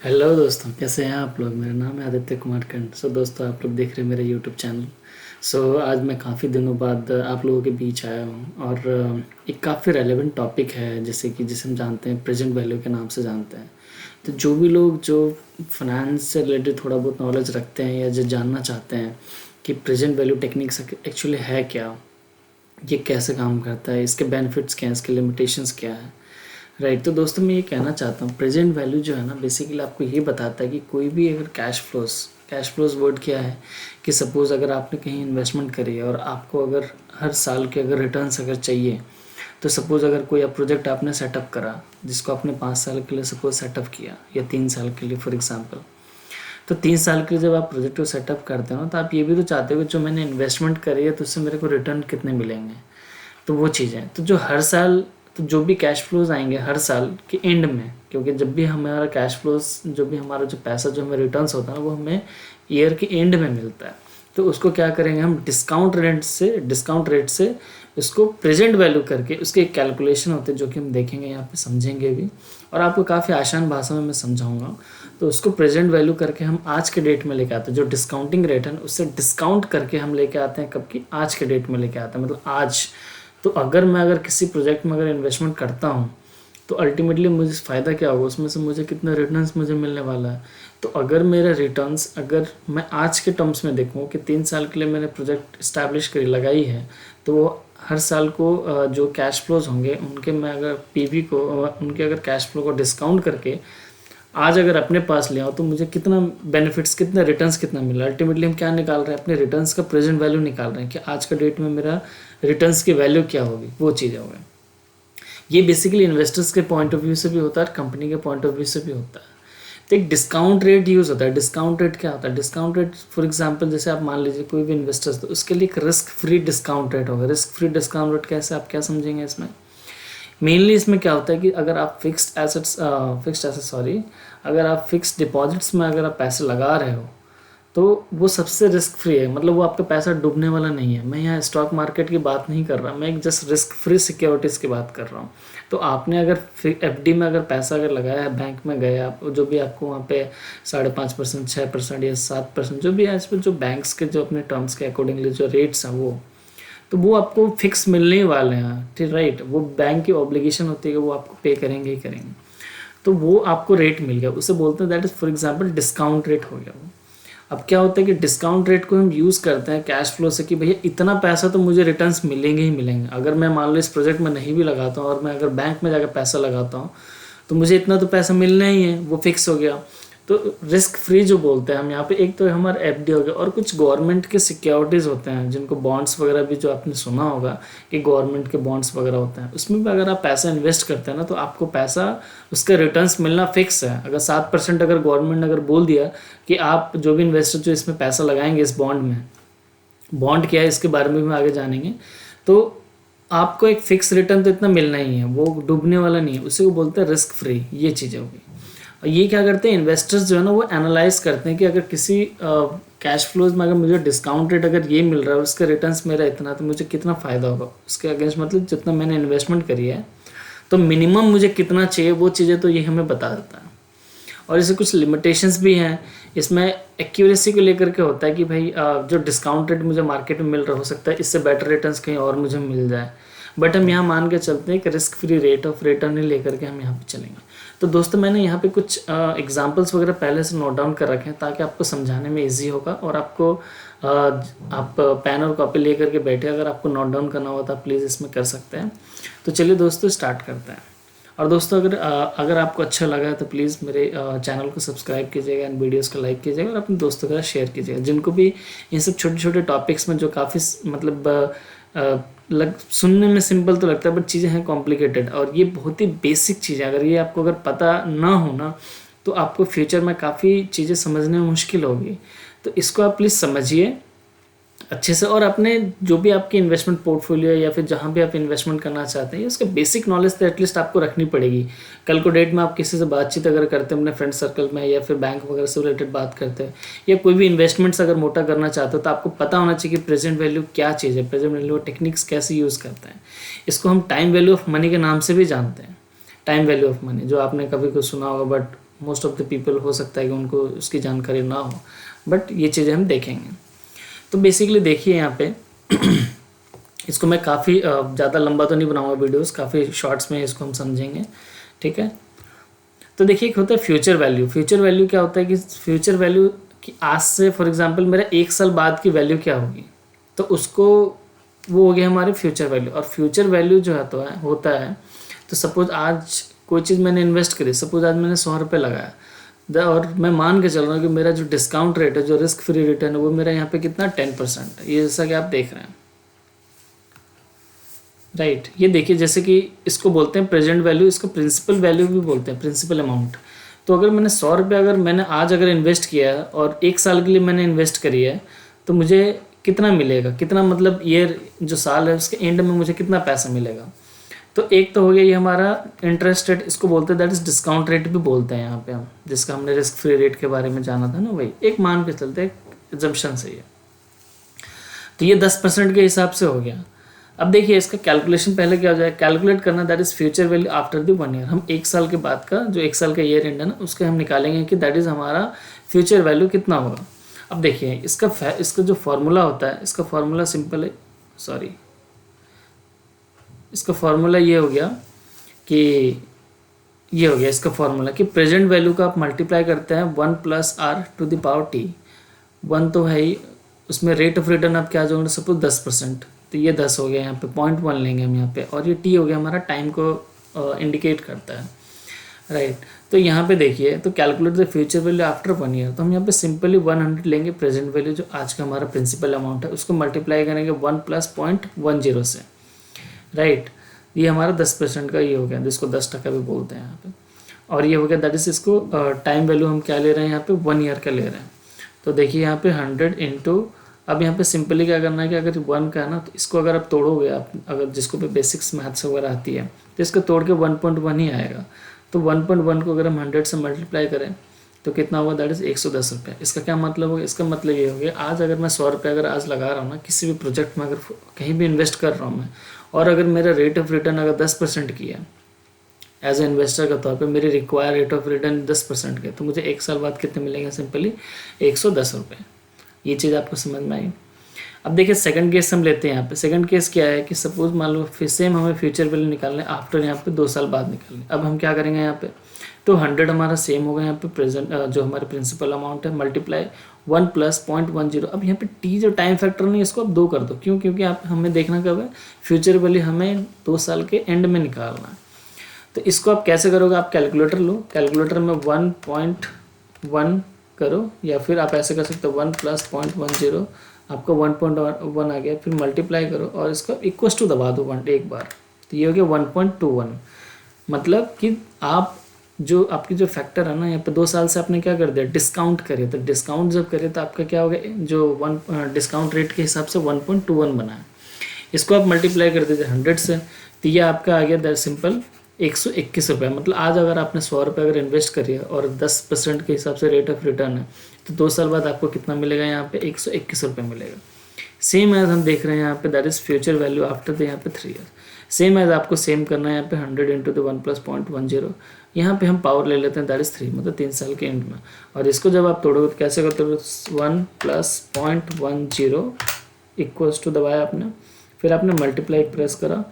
Hello दोस्तों, कैसे हैं आप लोग। मेरा नाम है आदित्य कुमार कंड। दोस्तों, आप लोग देख रहे हैं मेरा यूट्यूब चैनल। आज मैं काफ़ी दिनों बाद आप लोगों के बीच आया हूँ और एक काफ़ी रेलेवेंट टॉपिक है, जैसे कि जिसे हम जानते हैं प्रेजेंट वैल्यू के नाम से जानते हैं। तो जो भी लोग जो फाइनेंस से रिलेटेड थोड़ा बहुत नॉलेज रखते हैं या जो जानना चाहते हैं कि प्रेजेंट वैल्यू टेक्निक्स एक्चुअली है क्या, ये कैसे काम करता है, इसके बेनिफिट्स क्या हैं, इसके लिमिटेशंस क्या है। राइट। तो दोस्तों, मैं ये कहना चाहता हूँ प्रेजेंट वैल्यू जो है ना, बेसिकली आपको ये बताता है कि कोई भी अगर कैश फ्लोज वर्ड क्या है कि सपोज़ अगर आपने कहीं इन्वेस्टमेंट करी है और आपको अगर हर साल के अगर रिटर्न्स अगर चाहिए, तो सपोज़ अगर कोई प्रोजेक्ट आपने सेटअप करा जिसको आपने 5 साल के लिए सपोज सेटअप किया या 3 साल के लिए फॉर एग्जाम्पल। तो 3 साल के लिए जब आप प्रोजेक्ट को सेटअप करते हो ना, तो आप ये भी तो चाहते हो कि जो मैंने इन्वेस्टमेंट करी है तो उससे मेरे को रिटर्न कितने मिलेंगे। तो वो चीज़ें तो जो हर साल, तो जो भी कैश फ्लोज आएंगे हर साल के एंड में, क्योंकि जब भी हमारा कैश फ्लोज, जो भी हमारा जो पैसा जो हमें रिटर्न्स होता है ना, वो हमें ईयर के एंड में मिलता है। तो उसको क्या करेंगे हम, डिस्काउंट रेट से उसको प्रेजेंट वैल्यू करके उसके एक कैलकुलेशन होते हैं जो कि हम देखेंगे यहाँ पे, समझेंगे भी और आपको काफ़ी आसान भाषा में मैं समझाऊंगा। तो उसको प्रेजेंट वैल्यू करके हम आज के डेट में लेके आते हैं, जो डिस्काउंटिंग रेट है उससे डिस्काउंट करके हम लेके आते हैं, कब की, आज के डेट में लेके आते हैं, मतलब आज। तो अगर किसी प्रोजेक्ट में अगर इन्वेस्टमेंट करता हूँ, तो अल्टीमेटली मुझे फ़ायदा क्या होगा, उसमें से मुझे कितना रिटर्न्स मुझे मिलने वाला है। तो अगर मेरा रिटर्न्स, अगर मैं आज के टर्म्स में देखूँ कि 3 साल के लिए मैंने प्रोजेक्ट इस्टेब्लिश करी लगाई है, तो वो हर साल को जो कैश फ्लोज होंगे उनके, मैं अगर पीवी को, उनके अगर कैश फ्लो को डिस्काउंट करके आज अगर अपने पास ले आओ, तो मुझे कितना बेनिफिट्स, कितना रिटर्न्स कितना मिला। अल्टीमेटली हम क्या निकाल रहे हैं, अपने रिटर्न्स का प्रेजेंट वैल्यू निकाल रहे हैं कि आज का डेट में मेरा रिटर्न्स की वैल्यू क्या होगी, वो चीज़ें होगी। ये बेसिकली इन्वेस्टर्स के पॉइंट ऑफ व्यू से भी होता है और कंपनी के पॉइंट ऑफ व्यू से भी होता है। तो एक डिस्काउंट रेट यूज़ होता है। डिस्काउंट रेट क्या होता है, डिस्काउंट रेट फॉर एग्जांपल जैसे आप मान लीजिए कोई भी इन्वेस्टर्स, तो उसके लिए एक रिस्क फ्री डिस्काउंट रेट होगा। रिस्क फ्री डिस्काउंट रेट कैसे, आप क्या समझेंगे इसमें। मेनली इसमें क्या होता है कि अगर आप अगर आप फिक्स्ड डिपॉजिट्स में अगर आप पैसे लगा रहे हो, तो वो सबसे रिस्क फ्री है, मतलब वो आपका पैसा डूबने वाला नहीं है। मैं यहाँ स्टॉक मार्केट की बात नहीं कर रहा, मैं एक जस्ट रिस्क फ्री सिक्योरिटीज़ की बात कर रहा हूँ। तो आपने अगर एफडी में अगर पैसा अगर लगाया है, बैंक में गए आप, जो भी आपको वहाँ पे 5.5%, 6% या 7%, जो भी है इस पर, जो बैंक्स के जो अपने टर्म्स के अकॉर्डिंगली जो रेट्स हैं वो, तो वो आपको फिक्स मिलने ही वाले हैं, ठीक, राइट। वो बैंक की ऑब्लिगेशन होती है कि वो आपको पे करेंगे ही करेंगे। तो वो आपको रेट मिल गया, उसे बोलते हैं that is for example discount rate हो गया वो। अब क्या होता है कि डिस्काउंट रेट को हम यूज़ करते हैं कैश फ्लो से कि भैया इतना पैसा तो मुझे रिटर्न्स मिलेंगे ही मिलेंगे। अगर मैं मान लो इस प्रोजेक्ट में नहीं भी लगाता हूँ और मैं अगर बैंक में जाकर पैसा लगाता हूँ, तो मुझे इतना तो पैसा मिलना ही है, वो फिक्स हो गया। तो रिस्क फ्री जो बोलते हैं हम यहाँ पे, एक तो हमारा एफडी हो गया और कुछ गवर्नमेंट के सिक्योरिटीज़ होते हैं जिनको बॉन्ड्स वगैरह भी, जो आपने सुना होगा कि गवर्नमेंट के बॉन्ड्स वगैरह होते हैं, उसमें भी अगर आप पैसा इन्वेस्ट करते हैं ना, तो आपको पैसा, उसका रिटर्न्स मिलना फिक्स है। अगर 7% अगर गवर्नमेंट अगर बोल दिया कि आप जो भी इन्वेस्टर जो इसमें पैसा लगाएंगे इस बॉन्ड में, बॉन्ड क्या है इसके बारे में भी आगे जानेंगे, तो आपको एक फिक्स रिटर्न तो इतना मिलना ही है, वो डूबने वाला नहीं है, उसी को बोलते हैं रिस्क फ्री। ये चीज़ें होगी। और ये क्या करते हैं इन्वेस्टर्स जो है ना, वो एनालाइज करते हैं कि अगर किसी कैश फ्लोज में अगर मुझे डिस्काउंट रेट अगर ये मिल रहा है, उसका रिटर्न्स मेरा इतना, तो मुझे कितना फ़ायदा होगा उसके अगेंस्ट, मतलब जितना मैंने इन्वेस्टमेंट करी है, तो मिनिमम मुझे कितना चाहिए, वो चीज़ें तो ये हमें बता देता है। और इसे कुछ लिमिटेशंस भी हैं इसमें। एक्यूरेसी को लेकर के होता है कि भाई जो डिस्काउंट रेट मुझे मार्केट में मिल रहा, हो सकता है इससे बेटर रिटर्न्स कहीं और मुझे मिल जाए, बट हम यहाँ मान के चलते हैं कि risk free rate of return ही लेकर के हम यहाँ पे चलेंगे। तो दोस्तों, मैंने यहाँ पे कुछ एग्जांपल्स वगैरह पहले से नोट डाउन कर रखे हैं ताकि आपको समझाने में इजी होगा और आपको आप पेन और कॉपी लेकर के बैठे, अगर आपको नोट डाउन करना हो तो आप प्लीज़ इसमें कर सकते हैं। तो चलिए दोस्तों, स्टार्ट करते हैं। और दोस्तों, अगर आपको अच्छा लगा है तो प्लीज़ मेरे चैनल को सब्सक्राइब कीजिएगा एंड वीडियोस को लाइक कीजिएगा और अपने दोस्तों के साथ शेयर कीजिएगा, जिनको भी इन सब छोटे छोटे टॉपिक्स में, जो काफ़ी मतलब सुनने में सिंपल तो लगता है बट चीज़ें हैं कॉम्प्लिकेटेड, और ये बहुत ही बेसिक चीज़ें, अगर ये आपको अगर पता ना हो ना, तो आपको फ्यूचर में काफ़ी चीज़ें समझने में मुश्किल होगी। तो इसको आप प्लीज़ समझिए अच्छे से, और अपने जो भी आपकी इन्वेस्टमेंट पोर्टफोलियो या फिर जहाँ भी आप इन्वेस्टमेंट करना चाहते हैं, उसका बेसिक नॉलेज तो एटलीस्ट आपको रखनी पड़ेगी। कल को डेट में आप किसी से बातचीत अगर करते हैं अपने फ्रेंड सर्कल में, या फिर बैंक वगैरह से रिलेटेड बात करते हैं, या कोई भी इन्वेस्टमेंट्स अगर मोटा करना चाहते हो, तो आपको पता होना चाहिए कि प्रेजेंट वैल्यू क्या चीज़ है, प्रेजेंट वैल्यू टेक्निक्स कैसे यूज़ करते हैं। इसको हम टाइम वैल्यू ऑफ मनी के नाम से भी जानते हैं। टाइम वैल्यू ऑफ मनी, जो आपने कभी कुछ सुना होगा, but most of the people हो सकता है कि उनको उसकी जानकारी ना हो, बट ये चीज़ें हम देखेंगे। तो बेसिकली देखिए यहाँ पे इसको मैं काफ़ी ज़्यादा लंबा तो नहीं बनाऊंगा वीडियोस, काफ़ी शॉर्ट्स में इसको हम समझेंगे, ठीक है। तो देखिए एक होता है फ्यूचर वैल्यू। फ्यूचर वैल्यू क्या होता है कि फ्यूचर वैल्यू कि आज से फॉर एग्जांपल मेरा 1 साल बाद की वैल्यू क्या होगी, तो उसको वो हो गया हमारे फ्यूचर वैल्यू। और फ्यूचर वैल्यू जो है तो है होता है, तो सपोज आज कोई चीज़ मैंने इन्वेस्ट करी, सपोज आज मैंने 100 रुपये लगाया और मैं मान के चल रहा हूँ कि मेरा जो डिस्काउंट रेट है, जो रिस्क फ्री रिटर्न है, वो मेरा यहाँ पे कितना 10% है। ये जैसा कि आप देख रहे हैं, राइट। ये देखिए जैसे कि इसको बोलते हैं प्रेजेंट वैल्यू, इसको प्रिंसिपल वैल्यू भी बोलते हैं, प्रिंसिपल अमाउंट। तो अगर मैंने 100 रुपये अगर मैंने आज अगर इन्वेस्ट किया है और 1 साल के लिए मैंने इन्वेस्ट करी है, तो मुझे कितना मिलेगा, कितना मतलब ईयर जो साल है उसके एंड में मुझे कितना पैसा मिलेगा। तो एक तो हो गया ये हमारा इंटरेस्ट रेट, इसको बोलते हैं, दैट इज डिस्काउंट रेट भी बोलते हैं यहाँ पे हम, जिसका हमने रिस्क फ्री रेट के बारे में जाना था ना, वही एक मान के चलते एग्जम्पशन से ये। तो ये 10% के हिसाब से हो गया। अब देखिए इसका कैलकुलेशन पहले क्या हो जाए, कैलकुलेट करना, that is future value after the 1 year. हम 1 साल के बाद का जो 1 साल का ईयर एंड है ना, उसके हम निकालेंगे कि दैट इज हमारा फ्यूचर वैल्यू कितना होगा। अब देखिए इसका जो फॉर्मूला होता है, इसका फॉर्मूला सिंपल है, सॉरी इसका फॉर्मूला ये हो गया कि ये हो गया इसका फॉर्मूला कि प्रेजेंट वैल्यू का आप मल्टीप्लाई करते हैं 1 + r⁻t। 1 तो है ही, उसमें रेट ऑफ रिटर्न आप क्या जोड़ेंगे, सपोज 10%, तो ये 10 हो गया, यहाँ पे 0.1 लेंगे हम यहाँ पे, और ये t हो गया हमारा टाइम को इंडिकेट करता है, राइट। तो यहाँ पे देखिए, तो calculate the future value after 1 year, तो हम यहाँ पे सिंपली 100 लेंगे प्रेजेंट वैल्यू जो आज का हमारा प्रिंसिपल अमाउंट है, उसको मल्टीप्लाई करेंगे 1 + 0.10 से, राइट। ये हमारा 10% का ये हो गया, जिसको 10% भी बोलते हैं यहाँ पे। और ये हो गया दैट इज, इसको टाइम वैल्यू हम क्या ले रहे हैं यहाँ पे 1 ईयर का ले रहे हैं। तो देखिए यहाँ पे 100 इंटू, अब यहाँ पे सिंपली क्या करना है कि अगर 1 का है ना, तो इसको अगर आप तोड़ोगे, आप अगर जिसको भी बेसिक्स मैथ्स वगैरह आती है, तो इसको तोड़ के 1.1 ही आएगा। तो 1.1 को अगर हम 100 से मल्टीप्लाई करें तो कितना होगा, दैट इज़ 110 रुपये। इसका क्या मतलब होगा, इसका मतलब ये हो गया, आज अगर मैं 100 रुपये अगर आज लगा रहा हूँ ना किसी भी प्रोजेक्ट में, अगर कहीं भी इन्वेस्ट कर रहा हूँ मैं, और अगर मेरा रेट ऑफ रिटर्न अगर 10% की है एज ए इन्वेस्टर के तौर पे, मेरी रिक्वायर रेट ऑफ रिटर्न 10% के, तो मुझे 1 साल बाद कितने मिलेंगे, सिंपली 110 रुपये। ये चीज़ आपको समझ में आई। अब देखिए सेकंड केस हम लेते हैं यहाँ पे। सेकंड केस क्या है कि सपोज मान लो फिर सेम हमें फ्यूचर वैल्यू निकालना है आफ्टर यहाँ पे 2 साल बाद निकालने। अब हम क्या करेंगे यहाँ पे, तो 100 हमारा सेम होगा यहाँ पे प्रेजेंट जो हमारे प्रिंसिपल अमाउंट है, मल्टीप्लाई 1 + 0.10। अब यहाँ पे टी जो टाइम फैक्टर नहीं, इसको आप 2 कर दो, क्यों, क्योंकि आप हमें देखना कब है, फ्यूचर वैल्यू हमें 2 साल के एंड में निकालना है। तो इसको आप कैसे करोगे, आप कैलकुलेटर लो, कैलकुलेटर में 1.1 करो, या फिर आप ऐसे कर सकते हो 1 + 0.10, आपका 1.1 आ गया, फिर मल्टीप्लाई करो और इसका इक्वस टू दबा दो 1 एक बार, तो ये हो गया 1.21। मतलब कि आप जो आपकी जो फैक्टर है ना, यहाँ पे 2 साल से आपने क्या कर दिया, डिस्काउंट करे। तो डिस्काउंट जब करे तो आपका क्या हो गया, जो डिस्काउंट रेट के हिसाब से 1.21 बना है। इसको आप मल्टीप्लाई कर दीजिए 100 से, तो ये आपका आ गया दैट सिंपल 121 रुपये। मतलब आज अगर आपने 100 रुपये अगर इन्वेस्ट करिए और 10% के हिसाब से रेट ऑफ रिटर्न है, तो 2 साल बाद आपको कितना मिलेगा, यहाँ पे 121 रुपये मिलेगा। सेम एज हम देख रहे हैं यहाँ पे, that is future value after the यहाँ पे 3 ईयर। सेम एज आपको सेम करना है यहाँ पे 100 इंटू द 1 + 0.10। यहाँ पे हम पावर ले लेते हैं, दैट इज 3, मतलब 3 साल के एंड में। और इसको जब आप तोड़ोगे तो कैसे करते हो, 1 + 0.10 इक्वल्स टू दबाया आपने, फिर आपने मल्टीप्लाई प्रेस करा,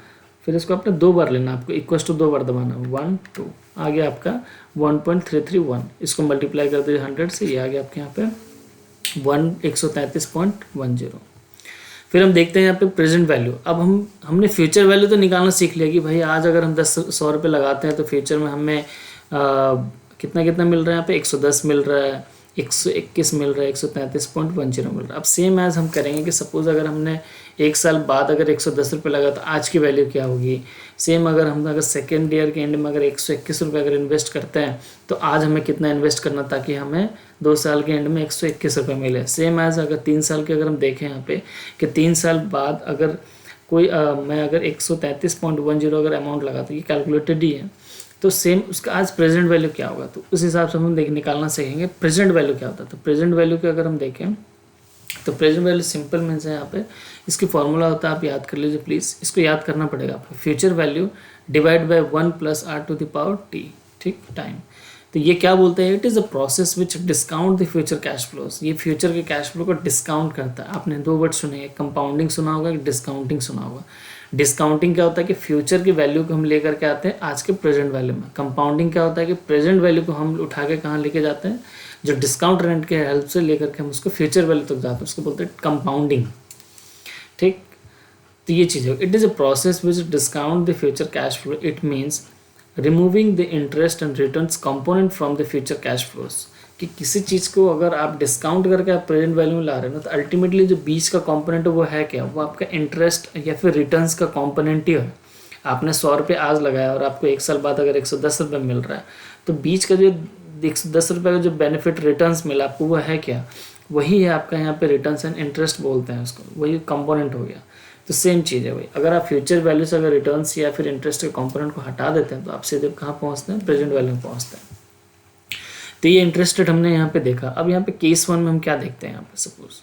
फिर इसको आपने 2 बार लेना, आपको इक्वल्स टू 2 बार दबाना, 1 2 आ गया आपका 1.331। इसको मल्टीप्लाई कर दीजिए 100 से, ये आ गया आपके यहाँ पे 133.10। फिर हम देखते हैं यहाँ पे प्रेजेंट वैल्यू। अब हमने फ्यूचर वैल्यू तो निकालना सीख लिया कि भाई आज अगर हम 100 रुपये लगाते हैं तो फ्यूचर में हमें कितना कितना मिल रहा है, यहाँ पे 110 मिल रहा है, 121 मिल रहा है, 133.10 मिल रहा है। अब सेम एज हम करेंगे कि सपोज अगर हमने 1 साल बाद अगर 110 रुपये लगा तो आज की वैल्यू क्या होगी। सेम अगर हम अगर सेकेंड ईयर के एंड में अगर 121 रुपये अगर इन्वेस्ट करते हैं तो आज हमें कितना इन्वेस्ट करना ताकि हमें 2 साल के एंड में 121 रुपये मिले। सेम एज अगर 3 साल के अगर हम देखें यहाँ पे कि 3 साल बाद अगर कोई मैं अगर 133.10 अगर अमाउंट लगाता, ये कैलकुलेटेड ही है, तो सेम उसका आज प्रेजेंट वैल्यू क्या होगा, तो उस हिसाब से हम निकालना सीखेंगे प्रेजेंट वैल्यू क्या होता है। तो प्रेजेंट वैल्यू के अगर हम देखें तो प्रेजेंट वैल्यू सिंपल मीन्स है यहाँ पे, इसकी फॉर्मूला होता है, आप याद कर लीजिए प्लीज़, इसको याद करना पड़ेगा आपको। Future value divide by 1 + r⁻t, ठीक, टाइम। तो ये क्या बोलते हैं, it is a process which discount the future cash flows. ये फ्यूचर के कैश फ्लो को डिस्काउंट करता है। आपने दो वर्ड सुने, कंपाउंडिंग सुना होगा, डिस्काउंटिंग सुना होगा। डिस्काउंटिंग क्या होता है कि फ्यूचर की वैल्यू को हम लेकर के आते हैं आज के प्रेजेंट वैल्यू में। कंपाउंडिंग क्या होता है कि प्रेजेंट वैल्यू को हम उठा के कहाँ लेके जाते हैं, जो डिस्काउंट रेंट के हेल्प से लेकर के हम उसको फ्यूचर वैल्यू तक जाते हैं, उसको बोलते हैं कंपाउंडिंग। ठीक, तो ये चीज़ है, it is a process which discount the future cash flow. It means removing the interest and returns component from the future cash flows. कि किसी चीज़ को अगर आप डिस्काउंट करके आप प्रेजेंट वैल्यू में ला रहे हो ना, तो अल्टीमेटली जो बीच का कंपोनेंट है वो है क्या, वो आपका इंटरेस्ट या फिर रिटर्न्स का कंपोनेंट ही है। आपने 100 रुपये आज लगाया और आपको 1 साल बाद अगर 110 रुपये मिल रहा है, तो बीच का जो 110 रुपये का जो बेनिफिट रिटर्न्स मिला आपको वो है क्या, वही है आपका यहाँ पे रिटर्न्स एंड इंटरेस्ट बोलते हैं उसको, वही कंपोनेंट हो गया। तो सेम चीज़ है भाई, अगर आप फ्यूचर वैल्यू से अगर रिटर्न्स या फिर इंटरेस्ट के कंपोनेंट को हटा देते हैं तो आप सीधे कहाँ पहुँचते हैं, प्रेजेंट वैल्यू में पहुँचते हैं। तो ये इंटरेस्ट रेट हमने यहाँ पे देखा। अब यहाँ पे केस 1 में हम क्या देखते हैं, यहाँ पे सपोज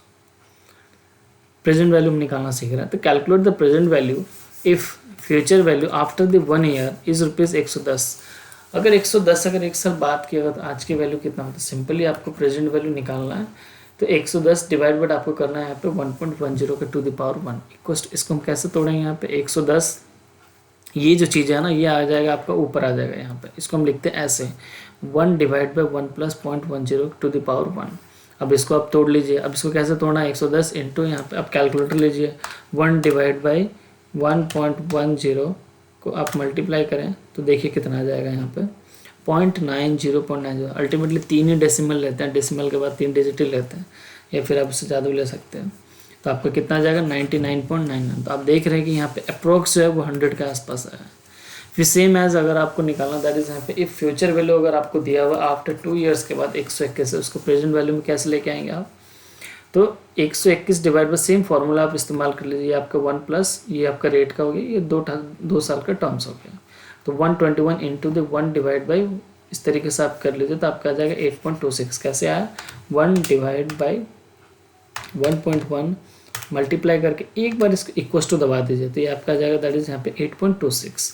प्रेजेंट वैल्यू हम निकालना सीख रहे हैं। तो calculate the present value if future value after the 1 year is ₹110। अगर 110 अगर 1 साल बाद की अगर आज की वैल्यू कितना होता है, सिंपली आपको प्रेजेंट वैल्यू निकालना है। तो 110 डिवाइड बाय आपको करना है यहाँ पे 1.10 के टू द पावर 1 इक्वल। इसको हम कैसे तोड़ेंगे, यहाँ पे 110 ये जो चीज़ है ना ये आ जाएगा आपका ऊपर आ जाएगा यहाँ पे। इसको हम लिखते हैं ऐसे 1 divide by 1 plus 0.10 to the power 1। अब इसको आप तोड़ लीजिए। अब इसको कैसे तोड़ना है, 110 इंटू यहाँ पे आप कैलकुलेटर लीजिए, 1 डिवाइड बाई 1.10 को आप मल्टीप्लाई करें तो देखिए कितना आ जाएगा यहाँ पे 0.90 अल्टीमेटली 3 ही डेसिमल लेते हैं, डेसिमल के बाद 3 डिजिट ही लेते हैं, या फिर आप उससे ज़्यादा भी ले सकते हैं। तो आपका कितना आ जाएगा 99.99। तो आप देख रहे हैं कि यहाँ पे अप्रोक्स जो है वो 100 के आसपास है। फिर सेम एज अगर आपको निकालना दैट इज यहाँ पे इफ फ्यूचर वैल्यू अगर आपको दिया हुआ आफ्टर 2 ईयर्स के बाद 121 है, उसको प्रेजेंट वैल्यू में कैसे लेके आएंगे आप, तो 121 डिवाइड बाई सेम फार्मूला आप इस्तेमाल कर लीजिए। आपका 1 प्लस ये आपका रेट का हो गया, ये 2 साल का टर्म्स हो गया। तो 121 इंटू द 1 डिवाइड बाई इस तरीके से आप कर लीजिए तो आपका आ जाएगा 8.26। कैसे आया, 1 डिवाइड बाई 1.1 मल्टीप्लाई करके एक बार इसको इक्वल टू दबा दीजिए तो ये आपका आ जाएगा दैट इज यहाँ पे 8.26।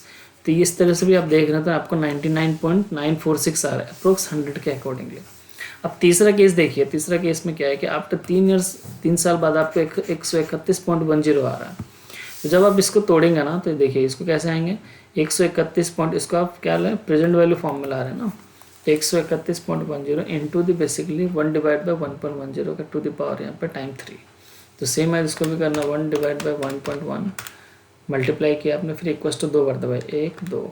तो इस तरह से भी आप देख रहे हैं तो आपको 99.946 आ रहा है अप्रोक्स 100 के अकॉर्डिंगली। अब तीसरा केस देखिए, तीसरा केस में क्या है कि आफ्टर 3 साल बाद आपको 131.10 आ रहा है। तो जब आप इसको तोड़ेंगे ना तो देखिए इसको कैसे आएंगे 131 पॉइंट, इसको आप क्या लें प्रेजेंट वैल्यू फॉर्म में ला रहे हैं ना, 131.10 into the basically 1 divide by 1.10 का टू द पावर यहाँ पे टाइम 3। तो सेम है इसको भी करना 1 डिवाइड बाई 1.1 मल्टीप्लाई किया आपने, फिर इक्वल टू 2 बार दबाए 1 2,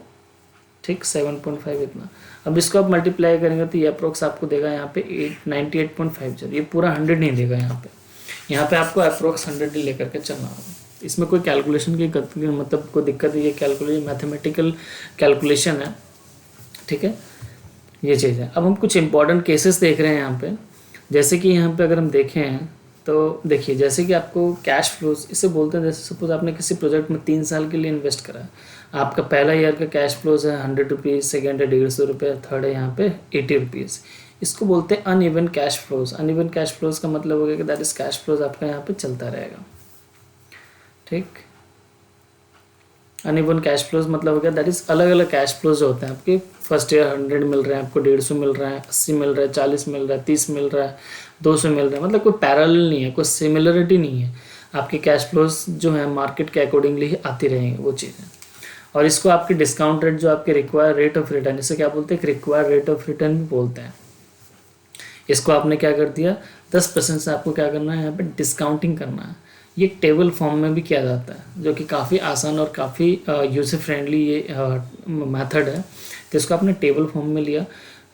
ठीक 7.5 इतना। अब इसको आप मल्टीप्लाई करेंगे तो ये अप्रोक्स आपको देगा यहाँ पे 98.50। ये पूरा 100 नहीं देगा यहाँ पे आपको अप्रोक्स 100 ही लेकर के चलना होगा। इसमें कोई कैलकुलेशन की मतलब कोई दिक्कत है, ये कैलकुलेशन मैथमेटिकल कैलकुलेशन है, ठीक है ये चीज़ है। अब हम कुछ इंपॉर्टेंट केसेस देख रहे हैं यहाँ पे, जैसे कि यहाँ पे अगर हम देखें तो देखिए जैसे कि आपको कैश फ्लोज इसे बोलते हैं। जैसे सपोज आपने किसी प्रोजेक्ट में 3 साल के लिए इन्वेस्ट करा, आपका पहला ईयर का कैश फ्लोज है 100 रुपीज़, सेकेंड है 150 रुपये, थर्ड है यहाँ पे 80 रुपीज़। इसको बोलते हैं uneven cash flows. Uneven cash flows का मतलब हो गया कि दैट इज कैश फ्लोज आपका यहाँ पे चलता रहेगा, ठीक। अनइवन कैश फ्लोज मतलब हो गया दैट इज अलग अलग कैश फ्लोज होते हैं आपके। फर्स्ट ईयर 100 मिल रहे हैं आपको, 150 मिल रहा है, 80 मिल रहा है, 40 मिल रहा है, 30 मिल रहा है, 200 मिल रहा है, मतलब कोई पैरेलल नहीं है, कोई सिमिलरिटी नहीं है। आपके कैश फ्लोज जो है मार्केट के अकॉर्डिंगली ही आती रहेंगे वो चीज़ें। और इसको आपके डिस्काउंट रेट जो आपके रिक्वायर रेट ऑफ रिटर्न, इसे क्या बोलते हैं, रिक्वायर रेट ऑफ रिटर्न भी बोलते हैं। इसको आपने क्या कर दिया 10% से आपको क्या करना है यहाँ पे डिस्काउंटिंग करना है। ये टेबल फॉर्म में भी किया जाता है जो कि काफ़ी आसान और काफ़ी यूजर फ्रेंडली ये मेथड है। तो इसको आपने टेबल फॉर्म में लिया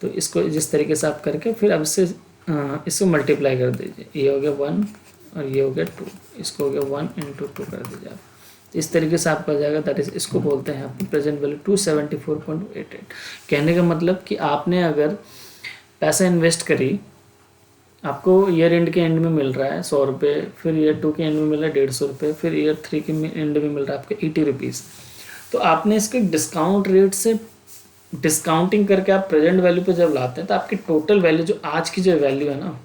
तो इसको जिस तरीके से आप करके फिर अब से इसको मल्टीप्लाई कर दीजिए। ये हो गया 1 और ये हो गया 2, इसको हो गया 1 इंटू 2 कर दीजिए आप। तो इस तरीके से आपका जाएगा दैट इज इसको बोलते हैं आपकी प्रेजेंट वैल्यू 274.88। कहने का मतलब कि आपने अगर पैसा इन्वेस्ट करी, आपको ईयर एंड के एंड में मिल रहा है 100 रुपये, फिर ईयर 2 के एंड में मिल रहा है 150 रुपये, फिर ईयर 3 के एंड में मिल रहा है आपको 80 रुपीज़। तो आपने इसके डिस्काउंट रेट से डिस्काउंटिंग करके आप प्रेजेंट वैल्यू पे जब लाते हैं तो आपकी टोटल वैल्यू जो आज की जो वैल्यू है ना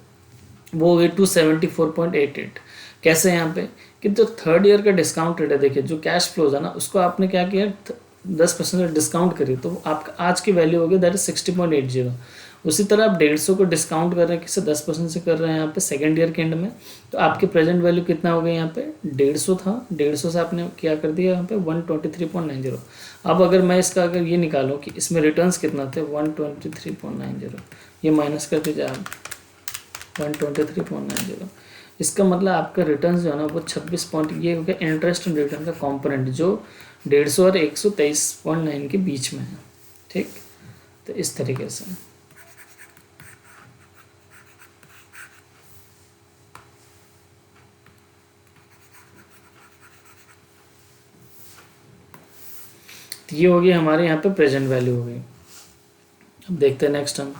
वो हो गई 274.88। कैसे यहाँ पे कि जो थर्ड ईयर का डिस्काउंट रेट है, देखिए जो कैश फ्लोज है ना उसको आपने क्या किया 10% डिस्काउंट करी तो आपका आज की वैल्यू होगी दैट इज 60.80। उसी तरह आप 150 को डिस्काउंट कर रहे हैं, किससे 10% से कर रहे हैं यहाँ पे सेकेंड ईयर के एंड में, तो आपकी प्रेजेंट वैल्यू कितना हो गया यहाँ पे 150 था, 150 से आपने क्या कर दिया यहाँ पे 123.90। अब अगर मैं इसका अगर ये निकालूँ कि इसमें रिटर्न्स कितना थे 123.90, ये माइनस कर दीजिए आप 123.90। इसका मतलब आपका रिटर्न जो है ना वो 26 पॉइंट, ये हो गया इंटरेस्ट एंड रिटर्न का कंपोनेंट जो 150 और 123.9 के बीच में है। ठीक, तो इस तरीके से तो ये हो गई हमारे यहाँ पे प्रेजेंट वैल्यू हो गई। अब देखते हैं नेक्स्ट हम,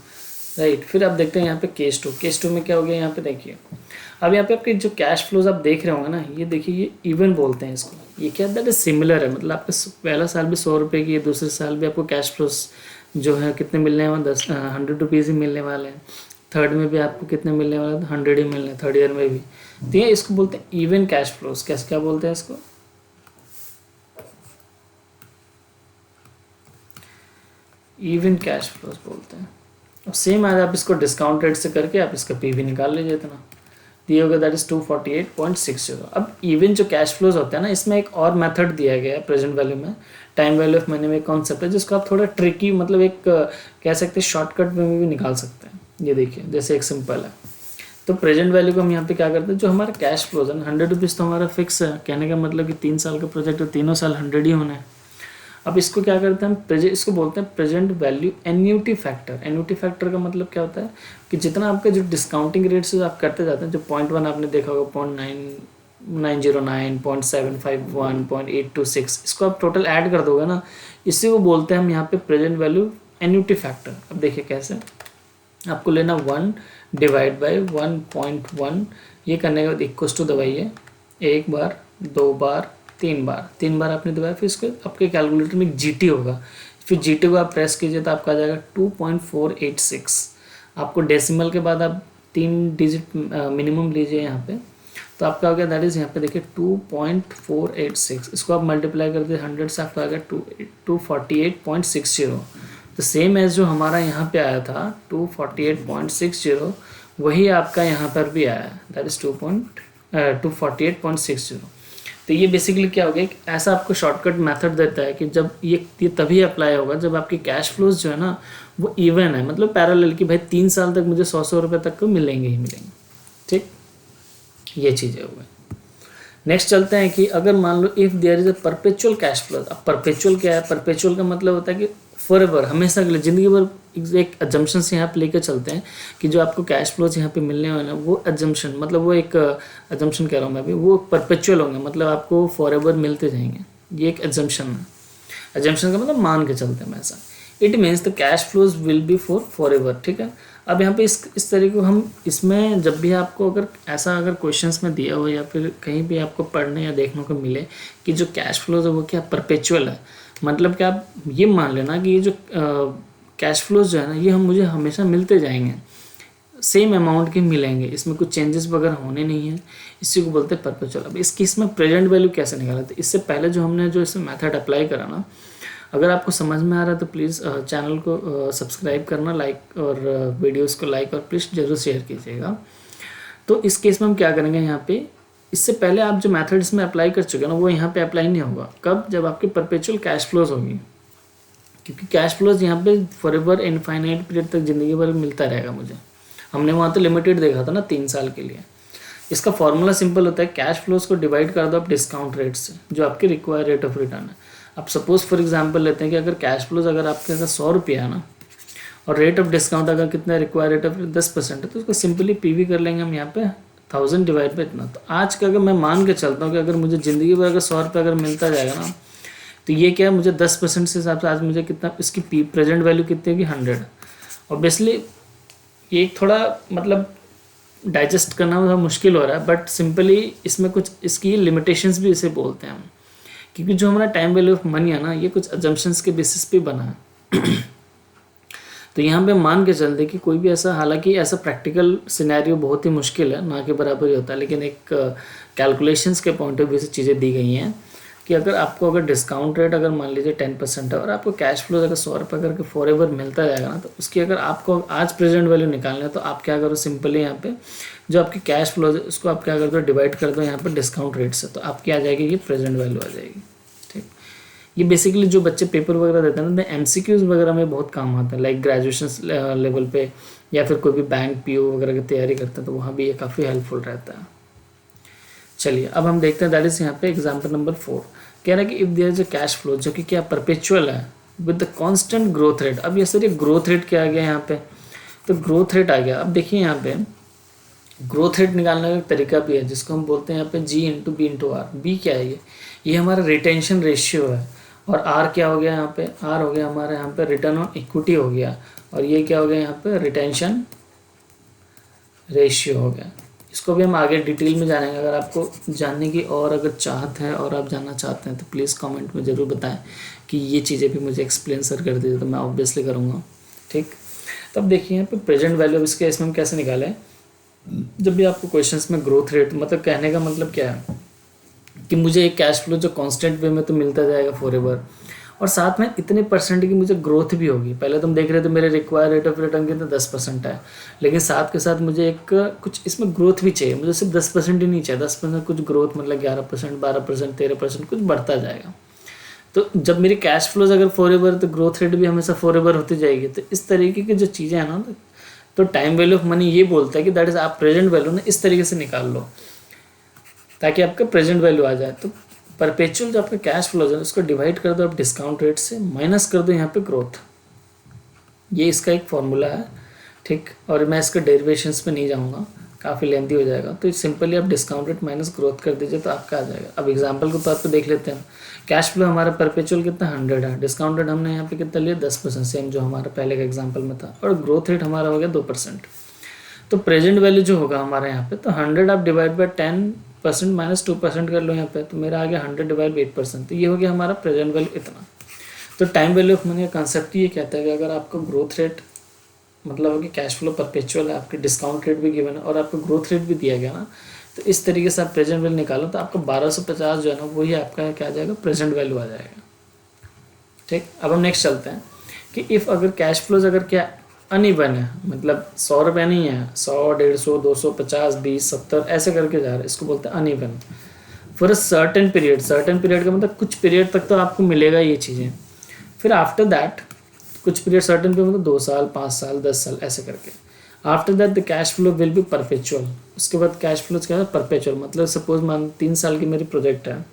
राइट। फिर आप देखते हैं यहाँ पे केस टू में क्या हो गया यहाँ पे देखिए। अब यहाँ पे आपके जो कैश फ्लोज आप देख रहे होंगे ना, ये देखिए ये इवन बोलते हैं इसको। ये क्या दैट इज सिमिलर है, मतलब आपका पहला साल भी 100 रुपये की, दूसरे साल भी आपको कैश फ्लोज जो है कितने मिलने वाले 100 रुपीज़ ही मिलने वाले हैं। थर्ड में भी आपको कितने मिलने वाले हैं 100 ही मिलने हैं, थर्ड ईयर में भी। तो ये इसको बोलते हैं इवन कैश फ्लोज। कैसे क्या बोलते हैं इसको, इवन कैश फ्लोज बोलते हैं। अब सेम आज आप इसको डिस्काउंट रेट से करके आप इसका पीवी निकाल लीजिए इतना, दिए होगा दैट इज 248.60। अब इवन जो कैश फ्लोज होते हैं ना, इसमें एक और मेथड दिया गया है प्रेजेंट वैल्यू में, टाइम वैल्यू ऑफ मनी में एक कॉन्सेप्ट है जिसको आप थोड़ा ट्रिकी, मतलब एक कह सकते हैं शॉर्टकट में भी निकाल सकते हैं। ये देखिए जैसे एक सिंपल है, तो प्रेजेंट वैल्यू को हम यहाँ पे क्या करते हैं, जो हमारा कैश फ्लोज है 100 रुपीज़ तो हमारा फिक्स है, कहने का मतलब कि 3 साल का प्रोजेक्ट है, तीनों साल 100 ही होना है। अब इसको क्या करते हैं हम, इसको बोलते हैं present value annuity factor. Annuity factor का मतलब क्या होता है कि जितना आपका जो डिस्काउंटिंग रेट से आप करते जाते हैं, जो 0.1 आपने देखा होगा 0.909, 0.751, 0.826, इसको आप टोटल ऐड कर दोगे ना, इसी को बोलते हैं हम यहाँ पे प्रेजेंट वैल्यू एन्यूटी फैक्टर। अब देखिए कैसे, आपको लेना 1 डिवाइड बाई 1.1, ये करने के बाद इक्वल टू दबाइए, एक बार, दो बार, तीन बार आपने दबाया, फिर इसको आपके कैलकुलेटर में जीटी होगा, फिर जीटी को आप प्रेस कीजिए तो आपका आ जाएगा 2.486। आपको डेसिमल के बाद आप 3 डिजिट मिनिमम लीजिए यहाँ पे, तो आपका हो गया दैट इज यहाँ पे देखिए 2.486। इसको आप मल्टीप्लाई कर दिए 100 से, आपका आ गया 248.60। तो सेम एज जो हमारा यहाँ पे आया था 248.60, वही आपका यहाँ पर भी आया, दैट इज 248.60। तो ये बेसिकली क्या हो गया, ऐसा आपको शॉर्टकट मेथड देता है कि जब ये तभी अप्लाई होगा जब आपके कैश फ्लोज जो है ना वो इवन है, मतलब पैरेलल, कि भाई 3 साल तक मुझे 100 रुपये तक को मिलेंगे ही मिलेंगे। ठीक, ये चीज़ें हो गई। नेक्स्ट चलते हैं कि अगर मान लो if there is a perpetual cash flows. अब परपेचुअल क्या है, परपेचुअल का मतलब होता है कि फॉरएवर, हमेशा के लिए, ज़िंदगी भर। एक अजम्पशन से यहाँ पे लेकर चलते हैं कि जो आपको कैश फ्लोज यहाँ पे मिलने वाले हैं वो अजम्पशन, मतलब वो एक अजम्पशन कह रहा हूँ मैं अभी, वो परपेचुअल होंगे, मतलब आपको फॉरएवर मिलते जाएंगे। ये एक अजम्पशन है। अजम्पशन का मतलब मान के चलते हैं ऐसा। It means the cash flows will be forever. ठीक है, अब यहाँ पे इस तरीके को हम, इसमें जब भी आपको अगर ऐसा अगर क्वेश्चंस में दिया हो या फिर कहीं भी आपको पढ़ने या देखने को मिले कि जो कैश फ्लोज है वो क्या परपेचुअल है, मतलब कि आप ये मान लेना कि ये जो कैश फ्लोज जो है ना, ये मुझे हमेशा मिलते जाएंगे, सेम अमाउंट के मिलेंगे, इसमें कुछ चेंजेस वगैरह होने नहीं है, इसी को बोलते हैं परपेचुअल। अब इसकी इसमें प्रेजेंट वैल्यू कैसे निकाला, तो इससे पहले जो हमने जो इसमें मेथड अप्लाई करा ना, अगर आपको समझ में आ रहा है तो प्लीज़ चैनल को सब्सक्राइब करना, लाइक और वीडियोस को लाइक और प्लीज़ ज़रूर शेयर कीजिएगा। तो इस केस में हम क्या करेंगे यहाँ पे, इससे पहले आप जो मेथड इसमें अप्लाई कर चुके हैं ना, वो यहाँ पे अप्लाई नहीं होगा। कब, जब आपके परपेचुअल कैश फ्लोज होगी, क्योंकि कैश फ्लोज यहाँ पे फॉरएवर इनफाइनाइट पीरियड तक ज़िंदगी भर मिलता रहेगा मुझे। हमने वहाँ तो लिमिटेड देखा था ना 3 साल के लिए। इसका फॉर्मूला सिंपल होता है, कैश फ्लोज को डिवाइड कर दो आप डिस्काउंट रेट से, जो आपकी रिक्वायर्ड रेट ऑफ रिटर्न है। अब सपोज फॉर एग्जांपल लेते हैं कि अगर कैश फ्लोज अगर आपके अगर 100 रुपये है ना, और रेट ऑफ डिस्काउंट अगर कितना रिक्वायर्ड रेट ऑफ 10% है, तो उसको सिंपली पीवी कर लेंगे हम यहाँ पे 1000 डिवाइड बाई इतना। तो आज का अगर मैं मान के चलता हूँ कि अगर मुझे ज़िंदगी भर अगर 100 रुपये अगर मिलता जाएगा ना, तो ये क्या है, मुझे 10% से हिसाब से आज मुझे कितना, इसकी प्रेजेंट वैल्यू कितनी होगी 100। ऑब्वियसली ये एक थोड़ा मतलब डाइजेस्ट करना थोड़ा मुश्किल हो रहा है, बट सिंपली इसमें कुछ इसकी लिमिटेशंस भी इसे बोलते हैं हम, क्योंकि जो हमारा टाइम वैल्यू ऑफ मनी है ना, ये कुछ अजम्पशंस के बेसिस पे बना है। तो यहाँ पे मान के चलते कि कोई भी ऐसा, हालांकि ऐसा प्रैक्टिकल सिनेरियो बहुत ही मुश्किल है, ना के बराबर ही होता है, लेकिन एक कैलकुलेशंस के पॉइंट ऑफ व्यू से चीज़ें दी गई हैं। कि अगर आपको अगर डिस्काउंट रेट अगर मान लीजिए 10% है और आपको कैश फ्लो अगर 100 रुपये करके फॉर एवर मिलता जाएगा ना, तो उसकी अगर आपको आज प्रेजेंट वैल्यू निकालना है तो आप क्या करो, सिंपली यहाँ पे जो आपकी कैश फ्लो है उसको आप क्या कर दो, डिवाइड कर दो यहाँ पे डिस्काउंट रेट से, तो आपकी आ जाएगी ये प्रेजेंट वैल्यू आ जाएगी। ठीक, ये बेसिकली जो बच्चे पेपर वगैरह देते हैं ना, MCQs वगैरह में बहुत काम आता है, लाइक ग्रेजुएशन लेवल पे या फिर कोई भी बैंक PO वगैरह की तैयारी करते हैं तो वहाँ भी ये काफ़ी हेल्पफुल रहता है। चलिए अब हम देखते हैं, दैट इज यहाँ पे एग्जाम्पल नंबर 4 कह रहा है कि if there is a cash flow जो कि क्या परपेचुअल है with the constant growth rate. अब ये सर ये ग्रोथ रेट क्या आ गया यहाँ पे, तो ग्रोथ रेट आ गया। अब देखिए यहाँ पे ग्रोथ रेट निकालने का एक तरीका भी है जिसको हम बोलते हैं यहाँ पे G/B/R। बी क्या है, ये हमारा रिटेंशन रेशियो है, और R क्या हो गया यहाँ पे, R हो गया हमारा यहाँ पे रिटर्न ऑन इक्विटी हो गया, और ये क्या हो गया यहाँ पे रिटेंशन रेशियो हो गया। इसको भी हम आगे डिटेल में जानेंगे। अगर आपको जानने की और अगर चाहत है और आप जानना चाहते हैं तो प्लीज़ कमेंट में ज़रूर बताएं कि ये चीज़ें भी मुझे एक्सप्लेन सर कर दीजिए, तो मैं ऑब्वियसली करूँगा। ठीक, तो अब देखिए यहाँ पे प्रेजेंट वैल्यू अब इसके इसमें हम कैसे निकालें। जब भी आपको क्वेश्चंस में ग्रोथ रेट, मतलब कहने का मतलब क्या है कि मुझे एक कैश फ्लो जो कांस्टेंट वे में तो मिलता जाएगा फॉर एवर, और साथ में इतने परसेंट की मुझे ग्रोथ भी होगी। पहले तुम देख रहे थे मेरे रिक्वायर रेट ऑफ रिटर्न कितना 10% है, लेकिन साथ के साथ मुझे एक कुछ इसमें ग्रोथ भी चाहिए। मुझे सिर्फ 10% ही नहीं चाहिए, 10% कुछ ग्रोथ, मतलब 11%, 12%, 13% कुछ बढ़ता जाएगा। तो जब मेरी कैश फ्लोज अगर फॉर एवर, तो ग्रोथ रेट भी हमेशा फॉर एवर होती जाएगी। तो इस तरीके की जो चीज़ें हैं ना, तो टाइम वैल्यू ऑफ मनी ये बोलता है कि दैट इज आप प्रेजेंट वैल्यू ना इस तरीके से निकाल लो ताकि आपका प्रेजेंट वैल्यू आ जाए। तो परपेचुअल जो आपका कैश फ्लो है उसको डिवाइड कर दो आप डिस्काउंट रेट से, माइनस कर दो यहाँ पे ग्रोथ। ये इसका एक फॉर्मूला है। ठीक, और मैं इसके डेरिवेशंस पे नहीं जाऊँगा, काफ़ी लेंथी हो जाएगा। तो सिंपली आप डिस्काउंट रेट माइनस ग्रोथ कर दीजिए तो आपका आ जाएगा। अब एग्जांपल के तौर पे देख लेते हैं। कैश फ्लो हमारा परपेचुअल कितना 100 है, डिस्काउंट रेट हमने यहाँ पे कितना लिया 10%, सेम जो हमारा पहले का एग्जाम्पल में था, और ग्रोथ रेट हमारा हो गया 2%। तो प्रेजेंट वैल्यू जो होगा हमारे यहाँ पे, तो 100 आप डिवाइड बाई 10% माइनस 2% कर लो यहाँ पे, तो मेरा आ गया 100 डिवाइड बाई 8%। तो ये हो गया हमारा प्रेजेंट वैल्यू इतना। तो टाइम वैल्यू ऑफ मनी का कंसेप्ट ये कहता है कि अगर आपको ग्रोथ रेट, मतलब कि कैश फ्लो परपेचुअल है, आपके डिस्काउंट रेट भी गिवन है और आपको ग्रोथ रेट भी दिया गया ना, तो इस तरीके से आप प्रेजेंट वैल्यू निकालो तो आपका 1250 जो है ना वही आपका क्या आ जाएगा, प्रेजेंट वैल्यू आ जाएगा। ठीक, अब हम नेक्स्ट चलते हैं कि इफ़ अगर कैश फ्लोज अगर क्या अनइवन है, मतलब 100 रुपये नहीं है, 100, 150, 200, 50, 20, 70 ऐसे करके जा रहे हैं, इसको बोलते हैं uneven for a certain period. Certain period का मतलब कुछ पीरियड तक तो आपको मिलेगा ये चीज़ें, फिर आफ्टर दैट कुछ पीरियड सर्टेन पे मतलब 2 साल, 5 साल, 10 साल ऐसे करके। After that the cash flow will be perpetual. उसके बाद कैश फ्लो क्या है, परपेचुअल। मतलब सपोज मान 3 साल की मेरी प्रोजेक्ट है,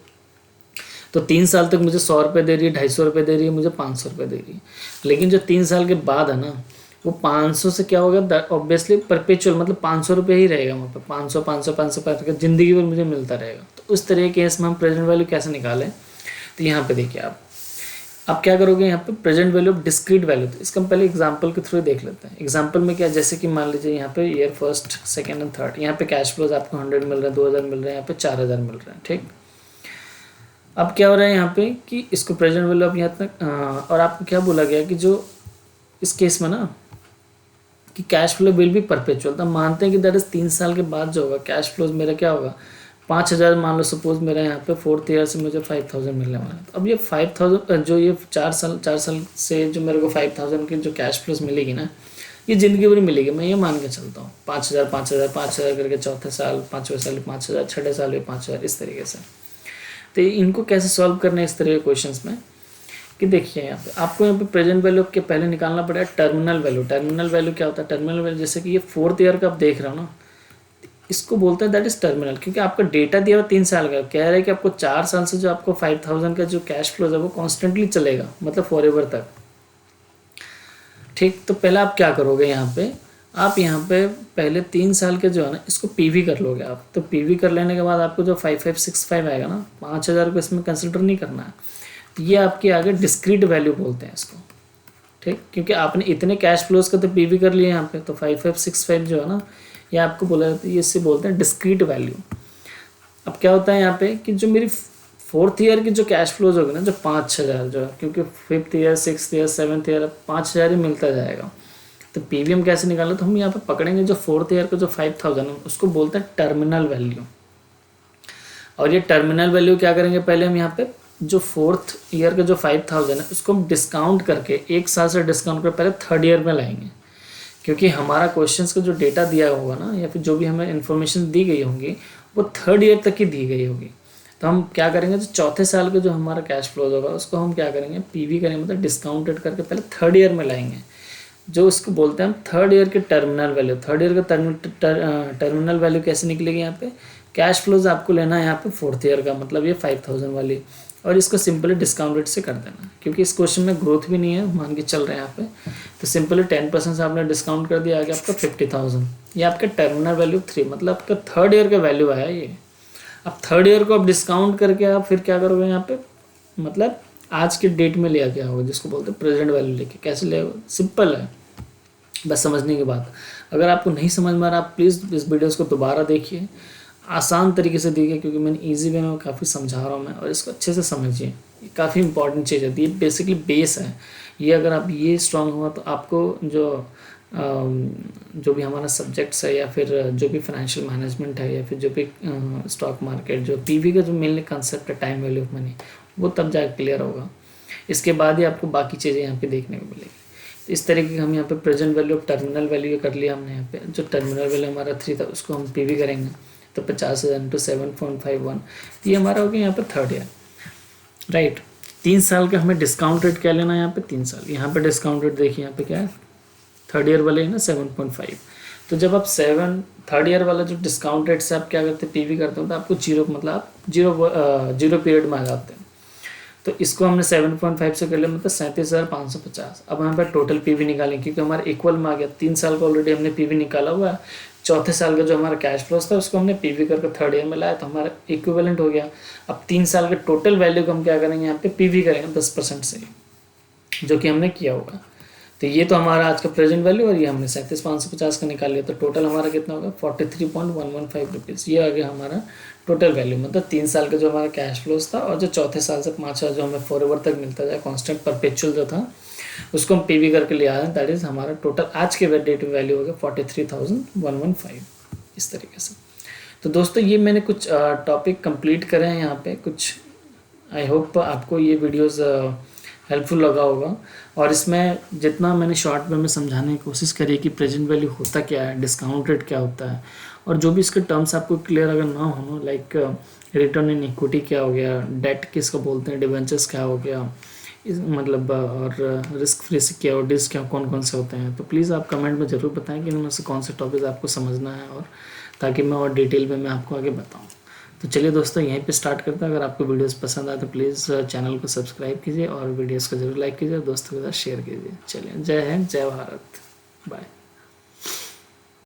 तो 3 साल तक मुझे 100 रुपये दे रही है, 250 रुपये दे रही है, मुझे 500 रुपये दे रही है। लेकिन जो 3 साल के बाद है ना, वो 500 से क्या होगा, ऑब्वियसली परपेचुअल, मतलब 500 रुपये ही रहेगा वहाँ पर, 500 500 500 500 जिंदगी भर मुझे मिलता रहेगा। तो उस तरह के केस में हम प्रेजेंट वैल्यू कैसे निकालें, तो यहाँ पे देखिए आप क्या करोगे, यहाँ पे present value of discrete value. तो इसका हम पहले एग्जांपल के थ्रू देख लेते हैं। एग्जांपल में क्या, जैसे कि मान लीजिए यहाँ पे year first, second and third, यहाँ पे कैश फ्लोज आपको 100 मिल रहे हैं, 2000 मिल रहे हैं, यहाँ पे 4000 मिल रहे हैं। ठीक, अब क्या हो रहा है यहाँ पे कि इसको प्रेजेंट वैल्यू अब यहाँ तक, और आपको क्या बोला गया कि जो इस केस में ना कि कैश फ्लो विल भी परपेचुअल, तो मानते हैं कि दैट इज 3 साल के बाद जो होगा कैश फ्लोज मेरा क्या होगा, 5000 मान लो सपोज मेरा यहाँ पे 4th ईयर से मुझे 5000 मिलने वाला है। तो अब ये 5000 जो ये 4 साल से जो मेरे को 5000 की जो कैश फ्लोज मिलेगी ना, ये ज़िंदगी भर मिलेगी। मैं ये मान के चलता हूँ 5000 5000 5000 करके, चौथे साल 5वें साल 5000, छठे साल भी 5000, इस तरीके से। तो इनको कैसे सॉल्व करना है इस तरह के क्वेश्चंस में, कि देखिए यहाँ पे आपको यहाँ पे प्रेजेंट वैल्यू के पहले निकालना पड़ेगा टर्मिनल वैल्यू। टर्मिनल वैल्यू क्या होता है, टर्मिनल वैल्यू जैसे कि ये 4th ईयर का आप देख रहे हो ना, इसको बोलते हैं दैट इज टर्मिनल, क्योंकि आपका डेटा दिया हुआ 3 साल का, कह रहा है कि आपको 4 साल से जो आपको 5000 का जो कैश फ्लो है वो कॉन्स्टेंटली चलेगा, मतलब फॉर एवर तक। ठीक, तो पहले आप क्या करोगे, आप यहाँ पे पहले 3 साल के जो है ना इसको पीवी कर लोगे आप। तो पीवी कर लेने के बाद आपको जो 5565 आएगा ना, 5000 को इसमें कंसिडर नहीं करना है, तो ये आपके आगे डिस्क्रीट वैल्यू बोलते हैं इसको। ठीक, क्योंकि आपने इतने कैश फ्लोज का तो पीवी कर लिया यहाँ पे, तो 5565 जो है ना ये आपको बोला जाता है, ये इससे बोलते हैं डिस्क्रीट वैल्यू। अब क्या होता है यहाँ पे कि जो मेरी 4th ईयर की जो कैश फ्लोज होगी ना, जो 5000 जो है, क्योंकि 5th year 6th year 7th year 5000 ही मिलता जाएगा। तो पीवी हम कैसे निकालें, तो हम यहाँ पे पकड़ेंगे जो 4th ईयर का जो 5000 है उसको बोलते हैं टर्मिनल वैल्यू। और ये टर्मिनल वैल्यू क्या करेंगे, पहले हम यहाँ पे जो 4th ईयर का जो 5000 है उसको हम डिस्काउंट करके 1 साल से डिस्काउंट कर पहले 3rd ईयर में लाएंगे, क्योंकि हमारा क्वेश्चंस का जो डेटा दिया होगा ना या फिर जो भी हमें इन्फॉर्मेशन दी गई होंगी वो 3rd ईयर तक की दी गई होगी। तो हम क्या करेंगे, जो चौथे साल का जो हमारा कैश फ्लो होगा उसको हम क्या करेंगे, पीवी करेंगे, मतलब डिस्काउंटेड करके पहले 3rd ईयर में लाएंगे, जो उसको बोलते हैं हम 3rd ईयर के टर्मिनल वैल्यू। 3rd ईयर का टर्मिनल वैल्यू कैसे निकलेगी, यहाँ पे कैश फ्लोज आपको लेना है यहाँ पे 4th ईयर का, मतलब ये 5000 वाली, और इसको सिंपली डिस्काउंट रेट से कर देना, क्योंकि इस क्वेश्चन में ग्रोथ भी नहीं है मान के चल रहे हैं यहाँ पे। तो सिंपली 10% से आपने डिस्काउंट कर दिया, आगे आपका 50,000, ये आपका टर्मिनल वैल्यू 3, मतलब आपका 3rd ईयर का वैल्यू आया ये। अब 3rd ईयर को आप डिस्काउंट करके आप फिर क्या करोगे यहाँ पे, मतलब आज के डेट में लिया गया होगा, जिसको बोलते हैं प्रेजेंट वैल्यू लेके। कैसे ले, सिंपल है, बस समझने की बात। अगर आपको नहीं समझ में आ रहा, आप प्लीज़ इस वीडियोस को दोबारा देखिए, आसान तरीके से देखिए, क्योंकि मैंने ईजी वे में काफ़ी समझा रहा हूँ मैं, और इसको अच्छे से समझिए। ये काफ़ी इंपॉर्टेंट चीज़ है, ये बेसिकली बेस है। ये अगर आप ये स्ट्रांग हुआ तो आपको जो भी हमारा सब्जेक्ट्स है या फिर जो भी फाइनेंशियल मैनेजमेंट है या फिर जो भी स्टॉक मार्केट, जो पीवी का जो मेनली कंसेप्ट है टाइम वैल्यू ऑफ मनी, वो तब जाकर क्लियर होगा। इसके बाद ही आपको बाकी चीज़ें यहाँ पे देखने को मिलेगी। तो इस तरीके का हम यहाँ पे present value of terminal value कर लिया हमने। यहाँ पे जो टर्मिनल वैल्यू हमारा 3 था उसको हम पीवी करेंगे, तो 50,000 × 7.51, ये हमारा हो गया यहाँ पे 3rd ईयर, राइट। 3 साल का हमें डिस्काउंट रेट क्या लेना है, यहाँ पे 3 साल। यहाँ पे डिस्काउंट रेट देखिए यहाँ पे क्या है, 3rd ईयर वाले है ना 7.5। तो जब आप 3rd ईयर वाला जो डिस्काउंट रेट से आप क्या करते हैं, पीवी करते हो, तो आपको जीरो, मतलब आप जीरो पीरियड में आ जाते हैं। तो इसको हमने 7.5 से कर लिया, मतलब 37,550। अब हम पे टोटल पीवी निकालें, क्योंकि हमारे इक्वल में आ गया। 3 साल का ऑलरेडी हमने पीवी निकाला हुआ है, चौथे साल का जो हमारा कैश फ्लोस था उसको हमने पीवी करके 3rd ईयर में लाया, तो हमारा इक्विवेलेंट हो गया। अब 3 साल के टोटल वैल्यू को हम क्या करेंगे, यहाँ पे पीवी करेंगे 10% से, जो कि हमने किया होगा। तो ये तो हमारा आज का प्रेजेंट वैल्यू, और ये हमने 37,550 का निकाल लिया, तो टोटल हमारा कितना होगा 43.115 रुपीज़। ये आ गया हमारा टोटल वैल्यू, मतलब 3 साल का जो हमारा कैश फ्लोस था, और जो चौथे साल से 5 साल जो हमें फॉरएवर तक मिलता जाए कॉन्स्टेंट परपेचुअल जो था, उसको हम पीवी करके ले आए हैं। दैट इज़ हमारा टोटल आज के डेट में वैल्यू हो गया 43,115, इस तरीके से। तो दोस्तों ये मैंने कुछ टॉपिक कंप्लीट करे हैं यहाँ पे कुछ। आई होप आपको ये वीडियोस हेल्पफुल लगा होगा, और इसमें जितना मैंने शॉर्ट में समझाने की कोशिश करी कि प्रेजेंट वैल्यू होता क्या है, डिस्काउंट रेट क्या होता है, और जो भी इसके टर्म्स आपको क्लियर अगर ना हो, लाइक रिटर्न इन इक्विटी क्या हो गया, डेट किसको बोलते हैं, डिवेंचर्स क्या हो गया, मतलब और रिस्क फ्री सिक्योरिटीज़ क्या कौन कौन से होते हैं, तो प्लीज़ आप कमेंट में ज़रूर बताएं कि इनमें से कौन से टॉपिक आपको समझना है, और ताकि मैं और डिटेल में मैं आपको आगे बताऊँ। तो चलिए दोस्तों यहीं पे स्टार्ट करते हैं। अगर आपको वीडियोस पसंद आए तो प्लीज़ चैनल को सब्सक्राइब कीजिए और वीडियोस को ज़रूर लाइक कीजिए, दोस्तों के साथ शेयर कीजिए। चलिए, जय हिंद, जय भारत, बाय।